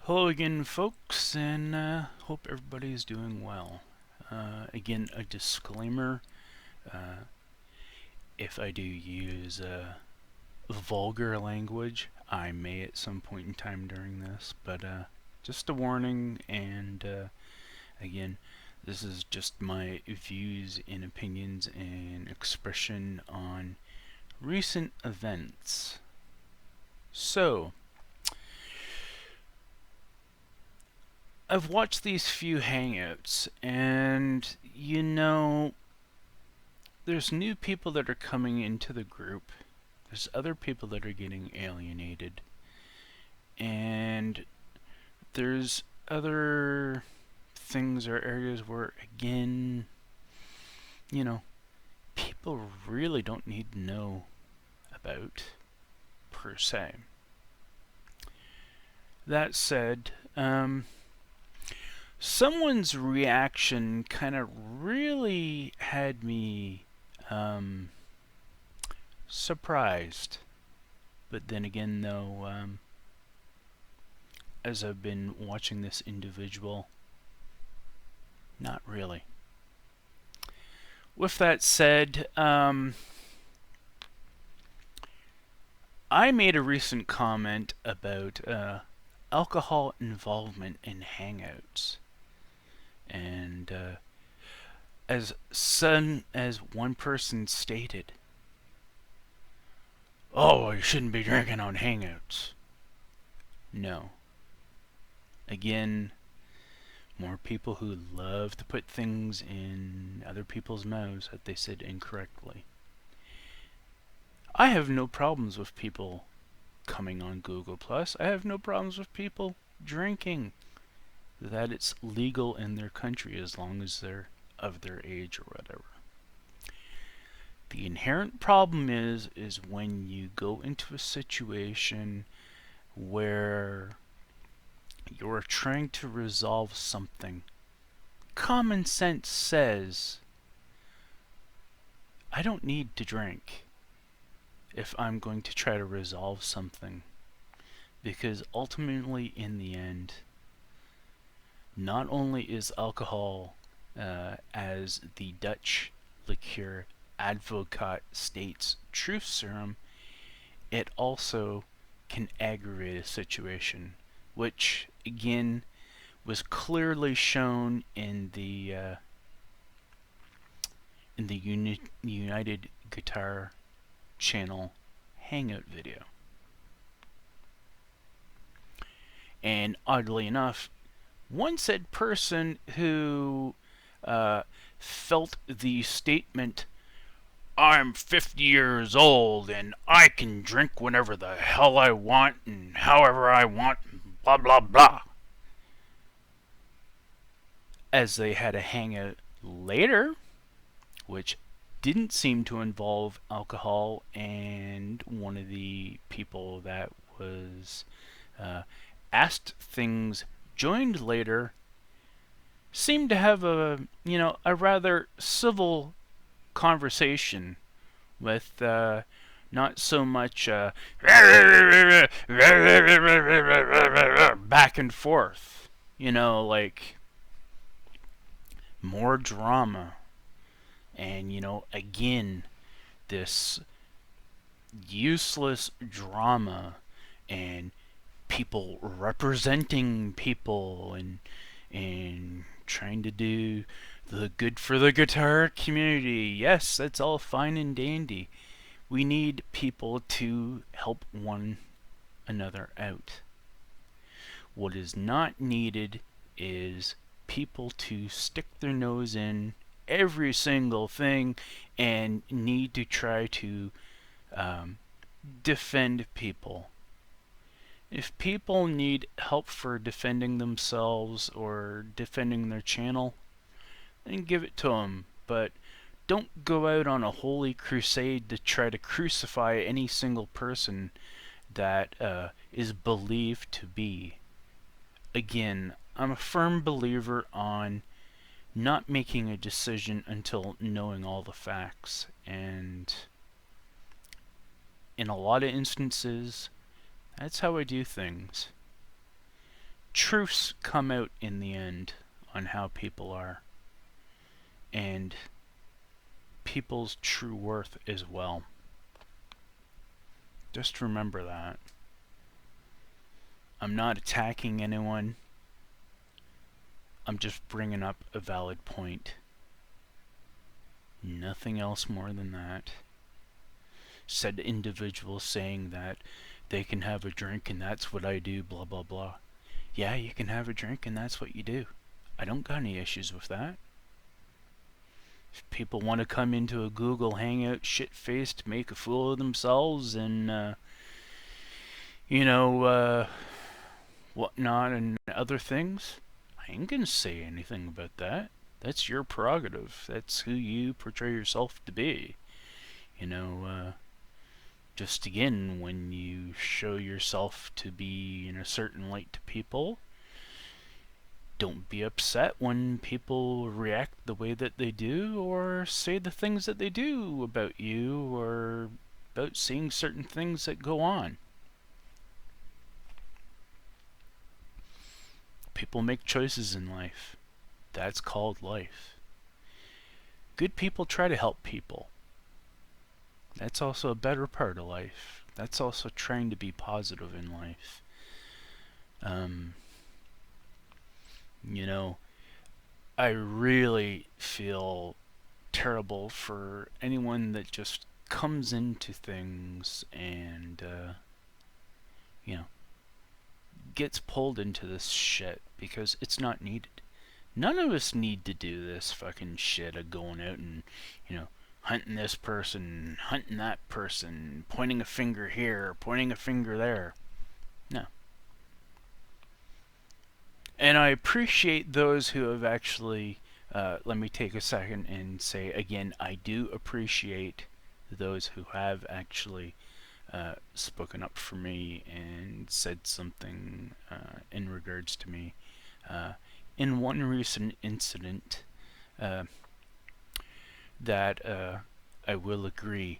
Hello again, folks, and hope everybody's doing well. Again, a disclaimer, uh, if I do use vulgar language, I may at some point in time during this, but just a warning, and again, this is just my views and opinions and expression on recent events. So, I've watched these few hangouts, and there's new people that are coming into the group. There's other people that are getting alienated, and there's other things or areas where, again, people really don't need to know about, per se. That said, someone's reaction kind of really had me surprised. But then again, though, as I've been watching this individual, not really. With that said, I made a recent comment about alcohol involvement in hangouts. And as one person stated, "Oh, you shouldn't be drinking on hangouts." No. Again, more people who love to put things in other people's mouths that they said incorrectly. I have no problems with people coming on Google+. I have no problems with people drinking. That it's legal in their country as long as they're of their age or whatever. The inherent problem is when you go into a situation where you're trying to resolve something. Common sense says, I don't need to drink if I'm going to try to resolve something. Because ultimately, in the end, not only is alcohol, as the Dutch liqueur advocate states, truth serum, it also can aggravate a situation, which again was clearly shown in the United Guitar channel hangout video. And oddly enough, one said person who felt the statement, "I'm 50 years old and I can drink whenever the hell I want and however I want, and blah blah blah," as they had a hangout later, which didn't seem to involve alcohol, and one of the people that was asked things joined later seemed to have a rather civil conversation with not so much back and forth, like more drama. And again, this useless drama and people representing people and trying to do the good for the guitar community. Yes, that's all fine and dandy. We need people to help one another out. What is not needed is people to stick their nose in every single thing and need to try to defend people. If people need help for defending themselves or defending their channel, then give it to them. But don't go out on a holy crusade to try to crucify any single person that is believed to be. Again, I'm a firm believer on not making a decision until knowing all the facts, and in a lot of instances, that's how I do things. truths come out in the end on how people are, and people's true worth as well. Just remember that. I'm not attacking anyone. I'm just bringing up a valid point. Nothing else more than that. Said individual saying that they can have a drink and that's what I do, blah blah blah. Yeah, you can have a drink and that's what you do. I don't got any issues with that. If people want to come into a Google Hangout shit-faced, make a fool of themselves and, whatnot and other things, I ain't gonna say anything about that. That's your prerogative. That's who you portray yourself to be. Just again, when you show yourself to be in a certain light to people, don't be upset when people react the way that they do or say the things that they do about you or about seeing certain things that go on. People make choices in life. That's called life. Good people try to help people. That's also a better part of life. That's also trying to be positive in life. I really feel terrible for anyone that just comes into things and, gets pulled into this shit because it's not needed. None of us need to do this fucking shit of going out and, hunting this person, hunting that person, pointing a finger here, pointing a finger there. No. And I appreciate those who have actually, let me take a second and say again, I do appreciate those who have actually spoken up for me and said something in regards to me. In one recent incident, that I will agree,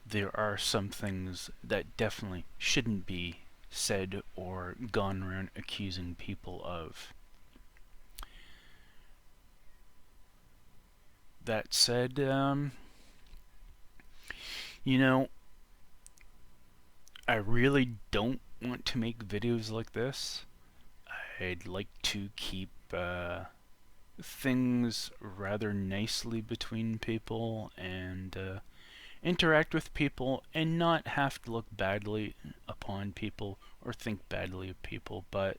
there are some things that definitely shouldn't be said or gone around accusing people of. That said, I really don't want to make videos like this. I'd like to keep things rather nicely between people and interact with people and not have to look badly upon people or think badly of people. But,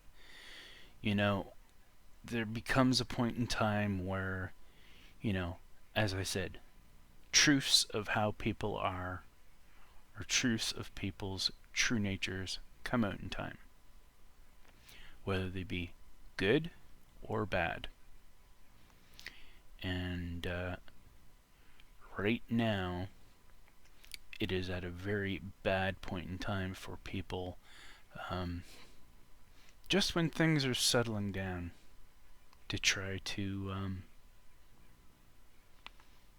there becomes a point in time where, as I said, truths of how people are, or truths of people's true natures, come out in time. Whether they be good or bad. And right now, it is at a very bad point in time for people, just when things are settling down, to try to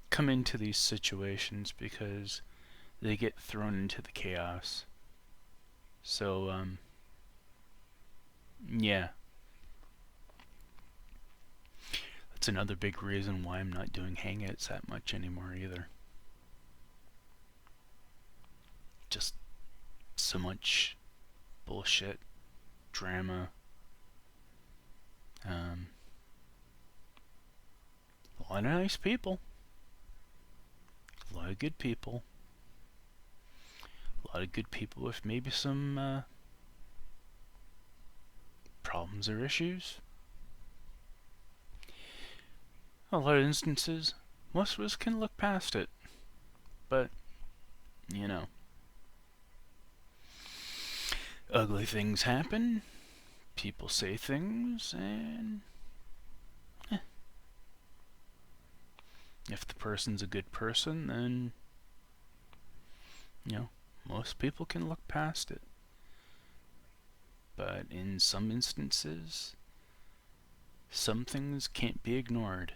come into these situations because they get thrown into the chaos. So, yeah. That's another big reason why I'm not doing Hangouts that much anymore either. Just so much bullshit, drama, a lot of nice people, a lot of good people, a lot of good people with maybe some problems or issues. A lot of instances, most of us can look past it, but, ugly things happen, people say things, and if the person's a good person, then, most people can look past it. But in some instances, some things can't be ignored.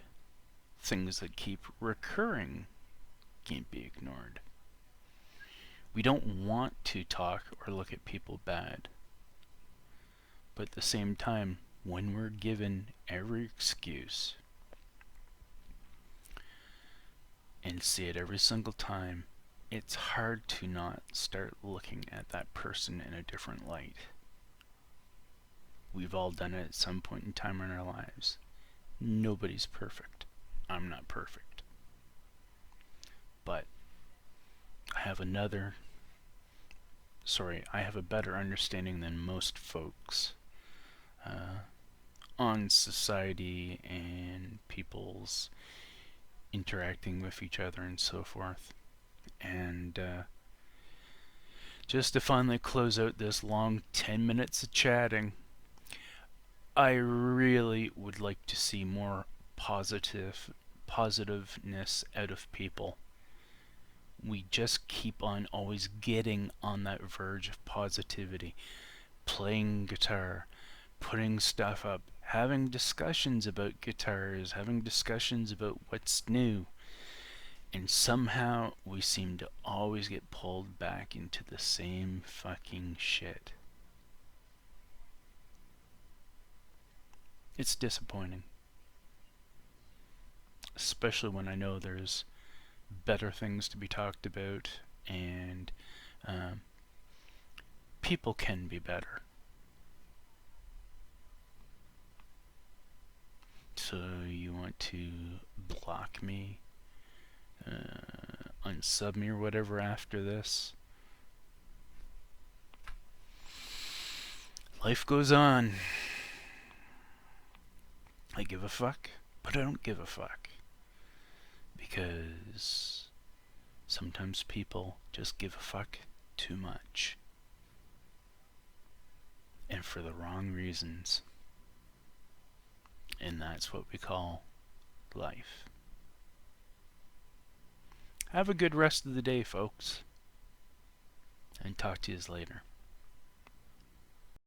Things that keep recurring can't be ignored. We don't want to talk or look at people bad. But at the same time, when we're given every excuse and see it every single time, it's hard to not start looking at that person in a different light. We've all done it at some point in time in our lives. Nobody's perfect. I'm not perfect. But I have a better understanding than most folks on society and people's interacting with each other and so forth. And just to finally close out this long 10 minutes of chatting, I really would like to see more positiveness out of people. We just keep on always getting on that verge of positivity, playing guitar, putting stuff up, having discussions about guitars, having discussions about what's new. And somehow we seem to always get pulled back into the same fucking shit. It's disappointing. Especially when I know there's better things to be talked about and people can be better. So you want to block me, unsub me or whatever after this? Life goes on. I give a fuck, but I don't give a fuck. Because sometimes people just give a fuck too much. And for the wrong reasons. And that's what we call life. Have a good rest of the day, folks. And talk to you later.